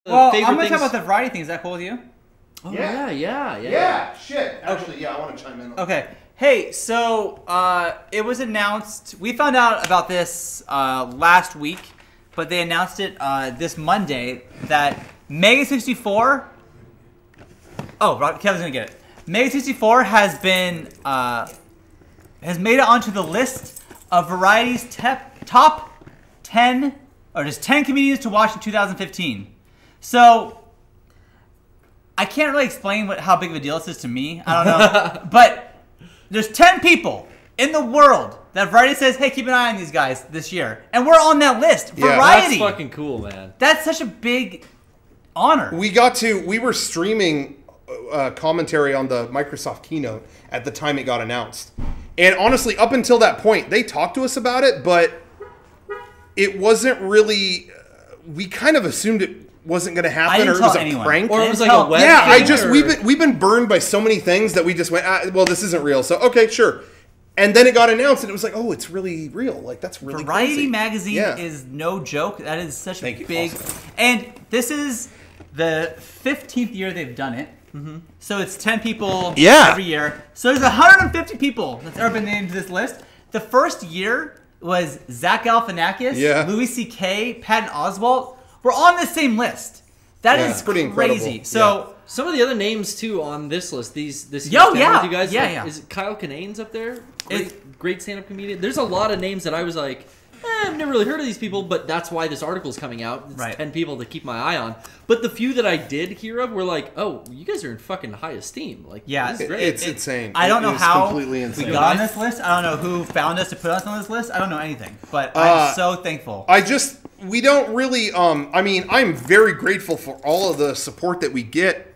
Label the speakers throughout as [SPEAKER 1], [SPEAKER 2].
[SPEAKER 1] Well, I'm going to talk about the variety thing. Is that cool with you?
[SPEAKER 2] Oh, yeah.
[SPEAKER 3] Yeah, shit. Actually, yeah, I want to chime in.
[SPEAKER 1] Okay. Hey, so it was announced. We found out about this last week, but they announced it this Monday that Mega64. Oh, Kevin's gonna get it. Mega64 has been has made it onto the list of Variety's top 10 or just 10 comedians to watch in 2015. So I can't really explain how big of a deal this is to me. I don't know, but there's 10 people in the world that Variety says, hey, keep an eye on these guys this year. And we're on that list.
[SPEAKER 2] Yeah,
[SPEAKER 1] Variety.
[SPEAKER 2] that's fucking cool, man.
[SPEAKER 1] That's such a big honor.
[SPEAKER 3] We were streaming commentary on the Microsoft keynote at the time it got announced. And honestly, up until that point, they talked to us about it, but it wasn't really... we kind of assumed it wasn't going to happen, or it was a prank,
[SPEAKER 2] or it was like a web.
[SPEAKER 3] Yeah, we've been burned by so many things that we just went, well, this isn't real, so okay, sure. And then it got announced, and it was like, oh, it's really real. Like, that's really
[SPEAKER 1] Variety
[SPEAKER 3] crazy.
[SPEAKER 1] magazine is no joke. That is such a big,
[SPEAKER 3] awesome.
[SPEAKER 1] And this is the 15th year they've done it. So it's 10 people every year. So there's 150 people that's ever been named to this list. The first year was Zach Galifianakis, Louis C.K., Patton Oswalt. We're on the same list. That is
[SPEAKER 3] pretty
[SPEAKER 1] crazy.
[SPEAKER 3] Incredible.
[SPEAKER 1] So
[SPEAKER 2] some of the other names too on this list. This with you guys. Is it Kyle Kinane's up there? Great stand-up comedian. There's a lot of names that I was like, I've never really heard of these people, but that's why this article is coming out. It's 10 people to keep my eye on. But the few that I did hear of were like, oh, you guys are in fucking high esteem. Like, this is great.
[SPEAKER 3] It's insane.
[SPEAKER 1] I don't know how
[SPEAKER 3] completely insane.
[SPEAKER 1] we got on this list. I don't know who found us to put us on this list. I don't know anything. But I'm so thankful.
[SPEAKER 3] We don't really, I mean, I'm very grateful for all of the support that we get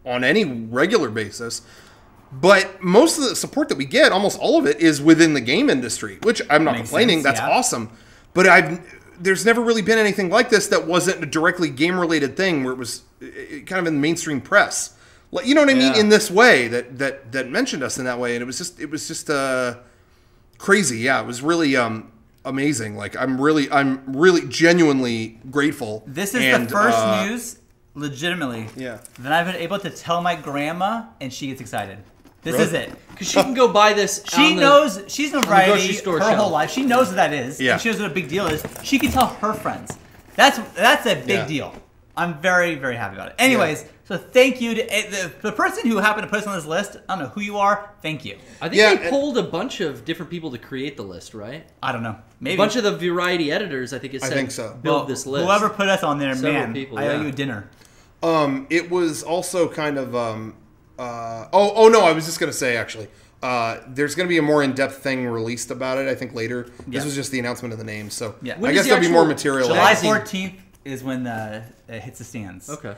[SPEAKER 3] on any regular basis. But most of the support that we get, almost all of it, is within the game industry, which I'm not complaining. That's awesome. But there's never really been anything like this that wasn't a directly game-related thing, where it was kind of in the mainstream press. You know what I mean? In this way, that mentioned us in that way, and it was just crazy. Yeah, it was really amazing. Like, I'm really genuinely grateful.
[SPEAKER 1] This is the first news, legitimately, that I've been able to tell my grandma, and she gets excited. This is it.
[SPEAKER 2] Because she can go buy this.
[SPEAKER 1] She knows, she's known Variety her whole life. She knows what that is. Yeah. And she knows what a big deal is. She can tell her friends. That's a big deal. I'm very, very happy about it. Anyways, so thank you to the person who happened to put us on this list. I don't know who you are. Thank you.
[SPEAKER 2] I think they pulled a bunch of different people to create the list, right?
[SPEAKER 1] I don't know. Maybe.
[SPEAKER 2] A bunch of the Variety editors, I think it said, build this list.
[SPEAKER 1] Whoever put us on there,
[SPEAKER 2] Several people,
[SPEAKER 1] I owe you a dinner.
[SPEAKER 3] It was also kind of oh no, I was just gonna say, actually, there's gonna be a more in-depth thing released about it, I think, later. This was just the announcement of the name, so I guess there'll be more material.
[SPEAKER 1] July 14th is when it hits the stands.
[SPEAKER 2] Okay.